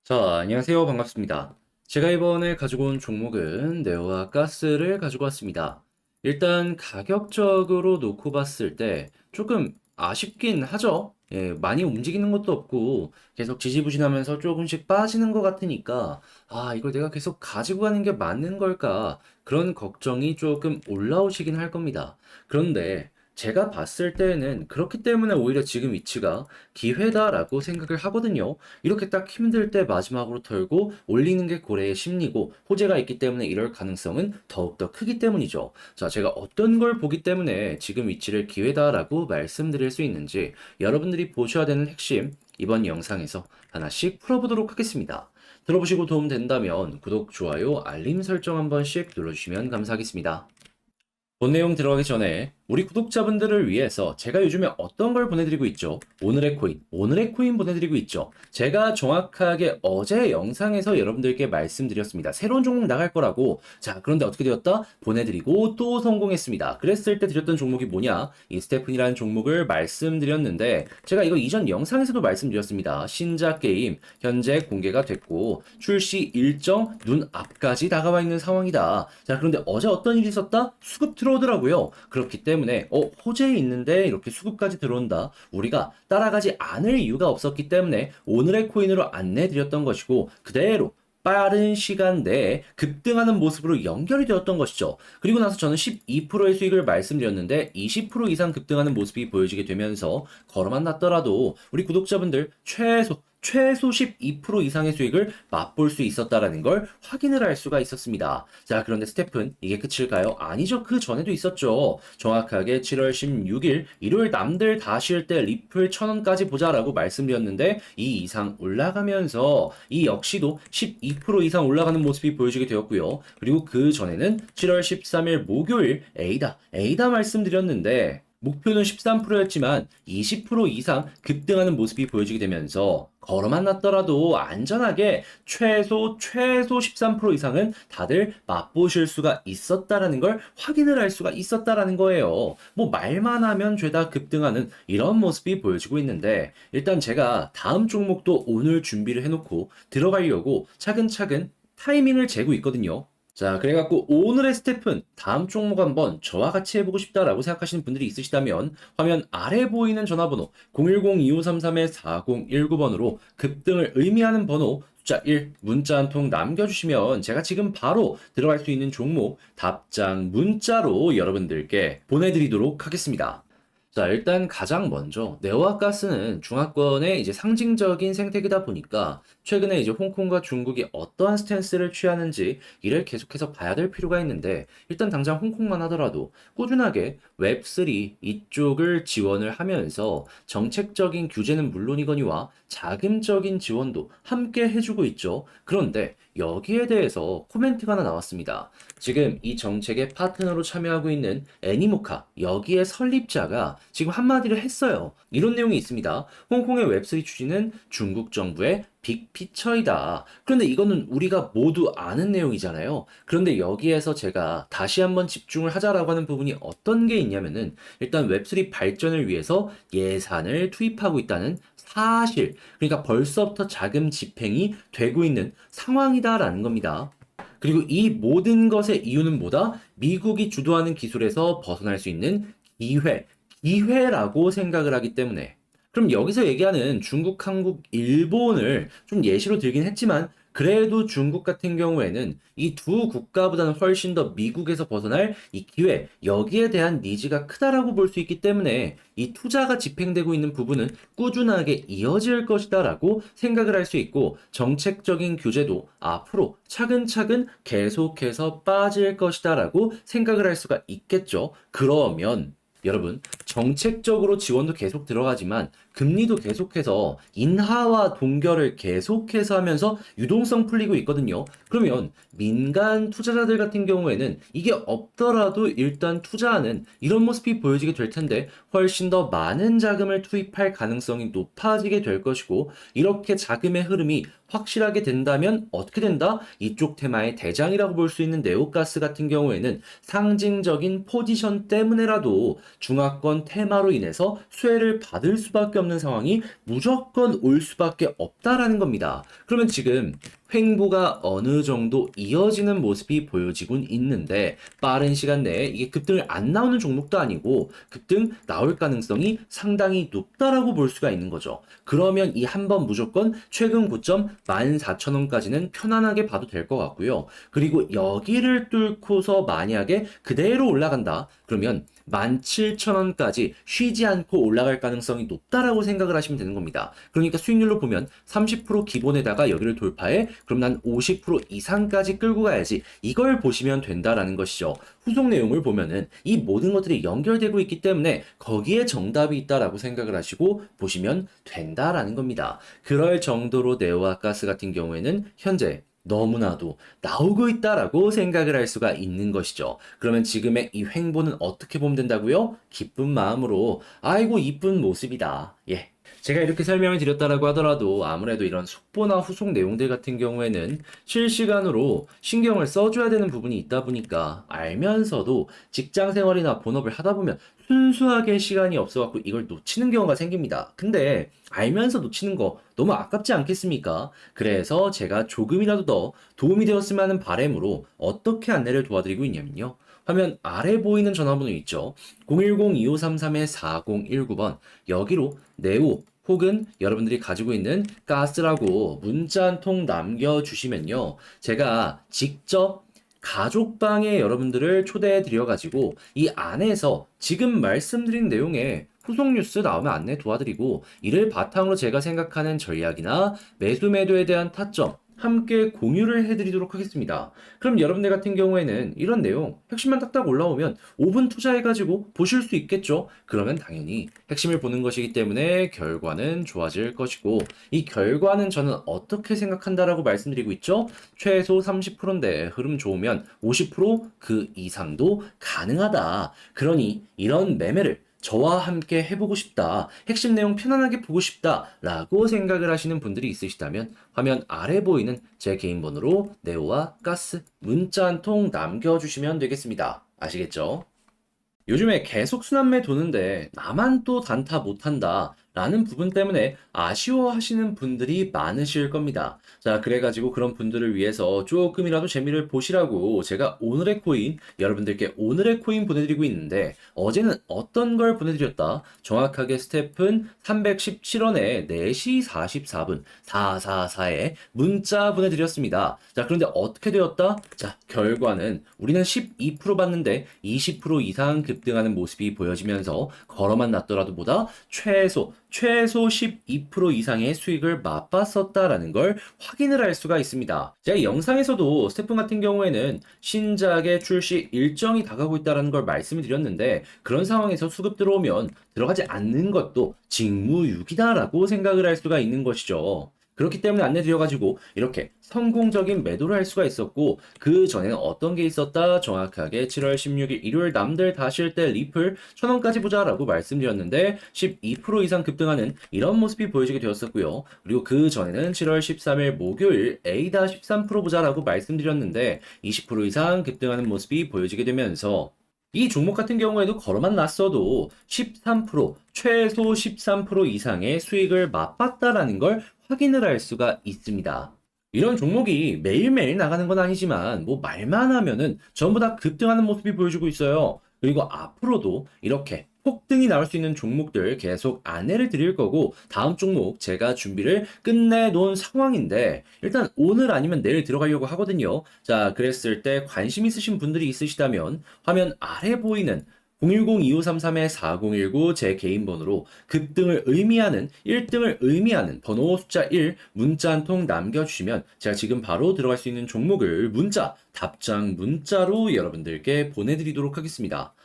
자, 안녕하세요. 반갑습니다. 제가 이번에 가지고 온 종목은 네오와 가스를 가지고 왔습니다. 일단 가격적으로 놓고 봤을 때 조금 아쉽긴 하죠. 예, 많이 움직이는 것도 없고 계속 지지부진하면서 조금씩 빠지는 것 같으니까 이걸 내가 계속 가지고 가는 게 맞는 걸까? 그런 걱정이 조금 올라오시긴 할 겁니다. 그런데 제가 봤을 때는 그렇기 때문에 오히려 지금 위치가 기회다라고 생각을 하거든요. 이렇게 딱 힘들 때 마지막으로 털고 올리는 게 고래의 심리고 호재가 있기 때문에 이럴 가능성은 더욱더 크기 때문이죠. 자, 제가 어떤 걸 보기 때문에 지금 위치를 기회다라고 말씀드릴 수 있는지 여러분들이 보셔야 되는 핵심 이번 영상에서 하나씩 풀어보도록 하겠습니다. 들어보시고 도움 된다면 구독, 좋아요, 알림 설정 한 번씩 눌러주시면 감사하겠습니다. 본 내용 들어가기 전에 우리 구독자분들을 위해서 제가 요즘에 어떤 걸 보내드리고 있죠? 오늘의 코인 보내드리고 있죠. 제가 정확하게 어제 영상에서 여러분들께 말씀드렸습니다. 새로운 종목 나갈 거라고. 자, 그런데 어떻게 되었다? 보내드리고 또 성공했습니다. 그랬을 때 드렸던 종목이 뭐냐? 이 스테픈이라는 종목을 말씀드렸는데 제가 이거 이전 영상에서도 말씀드렸습니다. 신작 게임 현재 공개가 됐고 출시 일정 눈앞까지 다가와 있는 상황이다. 자, 그런데 어제 어떤 일이 있었다? 수급 들어오더라고요. 그렇기 때문에 호재에 있는데 이렇게 수급까지 들어온다. 우리가 따라가지 않을 이유가 없었기 때문에 오늘의 코인으로 안내드렸던 것이고 그대로 빠른 시간 내에 급등하는 모습으로 연결이 되었던 것이죠. 그리고 나서 저는 12%의 수익을 말씀드렸는데 20% 이상 급등하는 모습이 보여지게 되면서 걸어만 놨더라도 우리 구독자분들 최소 12% 이상의 수익을 맛볼 수 있었다라는 걸 확인을 할 수가 있었습니다. 자, 그런데 스텝은 이게 끝일까요? 아니죠. 그 전에도 있었죠. 정확하게 7월 16일 일요일 남들 다 쉴 때 리플 1,000원까지 보자라고 말씀드렸는데 이 이상 올라가면서 이 역시도 12% 이상 올라가는 모습이 보여지게 되었고요. 그리고 그 전에는 7월 13일 목요일 에이다 말씀드렸는데 목표는 13%였지만 20% 이상 급등하는 모습이 보여지게 되면서 걸어만 놨더라도 안전하게 최소 13% 이상은 다들 맛보실 수가 있었다라는 걸 확인을 할 수가 있었다라는 거예요. 뭐 말만 하면 죄다 급등하는 이런 모습이 보여지고 있는데 일단 제가 다음 종목도 오늘 준비를 해놓고 들어가려고 차근차근 타이밍을 재고 있거든요. 자, 그래갖고 오늘의 스텝은 다음 종목 한번 저와 같이 해보고 싶다라고 생각하시는 분들이 있으시다면 화면 아래 보이는 전화번호 010-2533-4019번으로 급등을 의미하는 번호 숫자 1 문자 한 통 남겨주시면 제가 지금 바로 들어갈 수 있는 종목 답장 문자로 여러분들께 보내드리도록 하겠습니다. 자, 일단 가장 먼저 네오와 가스는 중화권의 이제 상징적인 생태계다 보니까 최근에 이제 홍콩과 중국이 어떠한 스탠스를 취하는지 이를 계속해서 봐야 될 필요가 있는데 일단 당장 홍콩만 하더라도 꾸준하게 웹3 이쪽을 지원을 하면서 정책적인 규제는 물론이거니와 자금적인 지원도 함께 해주고 있죠. 그런데 여기에 대해서 코멘트가 하나 나왔습니다. 지금 이 정책의 파트너로 참여하고 있는 애니모카 여기에 설립자가 지금 한마디를 했어요. 이런 내용이 있습니다. 홍콩의 웹3 추진은 중국 정부의 빅피처이다. 그런데 이거는 우리가 모두 아는 내용이잖아요. 그런데 여기에서 제가 다시 한번 집중을 하자라고 하는 부분이 어떤 게 있냐면은 일단 웹3 발전을 위해서 예산을 투입하고 있다는 사실. 그러니까 벌써부터 자금 집행이 되고 있는 상황이다라는 겁니다. 그리고 이 모든 것의 이유는 뭐다? 미국이 주도하는 기술에서 벗어날 수 있는 기회라고 생각을 하기 때문에. 그럼 여기서 얘기하는 중국, 한국, 일본을 좀 예시로 들긴 했지만, 그래도 중국 같은 경우에는 이 두 국가보다는 훨씬 더 미국에서 벗어날 이 기회, 여기에 대한 니즈가 크다라고 볼 수 있기 때문에 이 투자가 집행되고 있는 부분은 꾸준하게 이어질 것이다라고 생각을 할 수 있고, 정책적인 규제도 앞으로 차근차근 계속해서 빠질 것이다라고 생각을 할 수가 있겠죠. 그러면 여러분, 정책적으로 지원도 계속 들어가지만 금리도 계속해서 인하와 동결을 계속해서 하면서 유동성 풀리고 있거든요. 그러면 민간 투자자들 같은 경우에는 이게 없더라도 일단 투자하는 이런 모습이 보여지게 될 텐데 훨씬 더 많은 자금을 투입할 가능성이 높아지게 될 것이고 이렇게 자금의 흐름이 확실하게 된다면 어떻게 된다? 이쪽 테마의 대장이라고 볼 수 있는 네오가스 같은 경우에는 상징적인 포지션 때문에라도 중화권 테마로 인해서 수혜를 받을 수밖에 없는 상황이 무조건 올 수밖에 없다라는 겁니다. 그러면 지금 횡보가 어느 정도 이어지는 모습이 보여지곤 있는데 빠른 시간 내에 이게 급등을 안 나오는 종목도 아니고 급등 나올 가능성이 상당히 높다라고 볼 수가 있는 거죠. 그러면 이 한 번 무조건 최근 고점 14,000원까지는 편안하게 봐도 될 것 같고요. 그리고 여기를 뚫고서 만약에 그대로 올라간다. 그러면 17,000원까지 쉬지 않고 올라갈 가능성이 높다라고 생각을 하시면 되는 겁니다. 그러니까 수익률로 보면 30% 기본에다가 여기를 돌파해 그럼 난 50% 이상까지 끌고 가야지 이걸 보시면 된다라는 것이죠. 후속 내용을 보면은 이 모든 것들이 연결되고 있기 때문에 거기에 정답이 있다라고 생각을 하시고 보시면 된다라는 겁니다. 그럴 정도로 네오와 가스 같은 경우에는 현재 너무나도 나오고 있다라고 생각을 할 수가 있는 것이죠. 그러면 지금의 이 횡보는 어떻게 보면 된다고요? 기쁜 마음으로 아이고 이쁜 모습이다. 예. 제가 이렇게 설명을 드렸다라고 하더라도 아무래도 이런 속보나 후속 내용들 같은 경우에는 실시간으로 신경을 써줘야 되는 부분이 있다 보니까 알면서도 직장 생활이나 본업을 하다 보면 순수하게 시간이 없어갖고 이걸 놓치는 경우가 생깁니다. 근데 알면서 놓치는 거 너무 아깝지 않겠습니까? 그래서 제가 조금이라도 더 도움이 되었으면 하는 바람으로 어떻게 안내를 도와드리고 있냐면요. 화면 아래 보이는 전화번호 있죠. 010-2533-4019번 여기로 네오 혹은 여러분들이 가지고 있는 가스라고 문자 한 통 남겨주시면요. 제가 직접 가족방에 여러분들을 초대해 드려가지고 이 안에서 지금 말씀드린 내용에 후속 뉴스 나오면 안내 도와드리고 이를 바탕으로 제가 생각하는 전략이나 매수 매도에 대한 타점 함께 공유를 해드리도록 하겠습니다. 그럼 여러분들 같은 경우에는 이런 내용 핵심만 딱딱 올라오면 5분 투자해가지고 보실 수 있겠죠? 그러면 당연히 핵심을 보는 것이기 때문에 결과는 좋아질 것이고 이 결과는 저는 어떻게 생각한다라고 말씀드리고 있죠? 최소 30%인데 흐름 좋으면 50%그 이상도 가능하다. 그러니 이런 매매를 저와 함께 해보고 싶다. 핵심 내용 편안하게 보고 싶다. 라고 생각을 하시는 분들이 있으시다면 화면 아래 보이는 제 개인 번호로 네오와 가스 문자 한 통 남겨주시면 되겠습니다. 아시겠죠? 요즘에 계속 순환매 도는데 나만 또 단타 못한다 라는 부분 때문에 아쉬워하시는 분들이 많으실 겁니다. 자, 그래가지고 그런 분들을 위해서 조금이라도 재미를 보시라고 제가 오늘의 코인, 여러분들께 오늘의 코인 보내드리고 있는데 어제는 어떤 걸 보내드렸다? 정확하게 스텝은 317원에 4시 44분 444에 문자 보내드렸습니다. 자, 그런데 어떻게 되었다? 자, 결과는 우리는 12% 받는데 20% 이상 급등하는 모습이 보여지면서 걸어만 놨더라도 보다 최소 12% 이상의 수익을 맛봤었다라는 걸 확인을 할 수가 있습니다. 제가 영상에서도 스태프 같은 경우에는 신작의 출시 일정이 다가오고 있다는 걸 말씀을 드렸는데 그런 상황에서 수급 들어오면 들어가지 않는 것도 직무유기다라고 생각을 할 수가 있는 것이죠. 그렇기 때문에 안내드려가지고 이렇게 성공적인 매도를 할 수가 있었고 그 전에는 어떤 게 있었다? 정확하게 7월 16일 일요일 남들 다 쉴 때 리플 1,000원까지 보자라고 말씀드렸는데 12% 이상 급등하는 이런 모습이 보여지게 되었었고요. 그리고 그 전에는 7월 13일 목요일 A다 13% 보자라고 말씀드렸는데 20% 이상 급등하는 모습이 보여지게 되면서 이 종목 같은 경우에도 걸어만 놨어도 13%, 최소 13% 이상의 수익을 맛봤다라는 걸 확인을 할 수가 있습니다. 이런 종목이 매일매일 나가는 건 아니지만 뭐 말만 하면은 전부 다 급등하는 모습이 보여주고 있어요. 그리고 앞으로도 이렇게 폭등이 나올 수 있는 종목들 계속 안내를 드릴 거고 다음 종목 제가 준비를 끝내놓은 상황인데 일단 오늘 아니면 내일 들어가려고 하거든요. 자, 그랬을 때 관심 있으신 분들이 있으시다면 화면 아래 보이는 010-2533-4019 제 개인 번호로 급등을 의미하는 1등을 의미하는 번호 숫자 1 문자 한 통 남겨주시면 제가 지금 바로 들어갈 수 있는 종목을 문자 답장 문자로 여러분들께 보내드리도록 하겠습니다.